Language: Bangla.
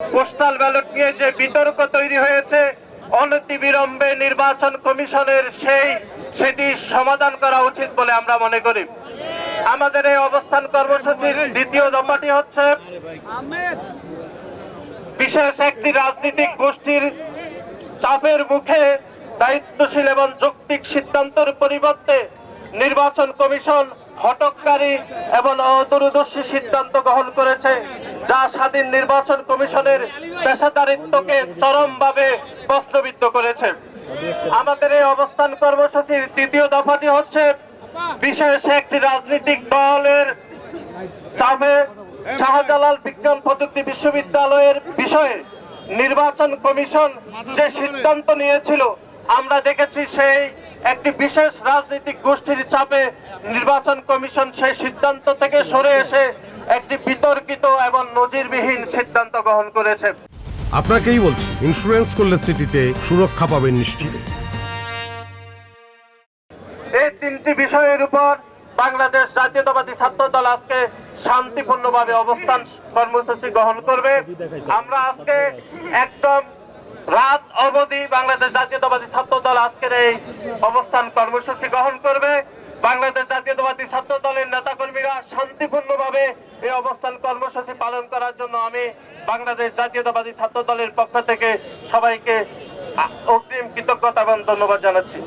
পোস্টাল ব্যালট নিয়ে যে বিতর্ক তৈরি হয়েছে, অনতিবিলম্বে নির্বাচন কমিশনের সেটি সমাধান করা উচিত বলে আমরা মনে করি। আমাদের এই অবস্থান কর্মসূচির দ্বিতীয় দফাটি হচ্ছে বিশেষ একটি রাজনৈতিক গোষ্ঠীর চাপের মুখে দায়িত্বশীল এবং যৌক্তিক সিদ্ধান্তের পরিবর্তে নির্বাচন কমিশন হঠকারী এবং অদূরদর্শী সিদ্ধান্ত গ্রহণ করেছে, যা স্বাধীন নির্বাচন কমিশনের পেশাদারিত্বকে চরমভাবে প্রশ্নবিদ্ধ করেছে। আমাদের এই অবস্থান কর্মসূচির তৃতীয় দফাটি হচ্ছে বিশেষ একটি রাজনৈতিক দলের চাপে শাহজালাল বিজ্ঞান প্রযুক্তি বিশ্ববিদ্যালয়ের বিষয়ে নির্বাচন কমিশন যে সিদ্ধান্ত নিয়েছিল, আমরা দেখেছি সেই একটি বিশেষ রাজনৈতিক গোষ্ঠীর চাপে নির্বাচন কমিশন সেই সিদ্ধান্ত থেকে সরে এসে একটি বিতর্কিত এবং নজিরবিহীন সিদ্ধান্ত গ্রহণ করেছে। আপনাকেই বলছি, ইন্স্যুরেন্স করলে সিটিতে সুরক্ষা পাবেন নিশ্চিত। এই তিনটি বিষয়ের উপর বাংলাদেশ জাতীয়তাবাদী ছাত্র দল আজকে শান্তিপূর্ণভাবে অবস্থান কর্মসূচি গ্রহণ করবে। আমরা আজকে একদম রাত অবধি বাংলাদেশ জাতীয়তাবাদী ছাত্র দল আজকের এই অবস্থান কর্মসূচি গ্রহণ করবে। বাংলাদেশ জাতীয়তাবাদী ছাত্র দলের নেতাকর্মীরা শান্তিপূর্ণভাবে এই অবস্থান কর্মসূচি পালন করার জন্য আমি বাংলাদেশ জাতীয়তাবাদী ছাত্র দলের পক্ষ থেকে সবাইকে অগ্রিম কৃতজ্ঞতা এবং ধন্যবাদ জানাচ্ছি।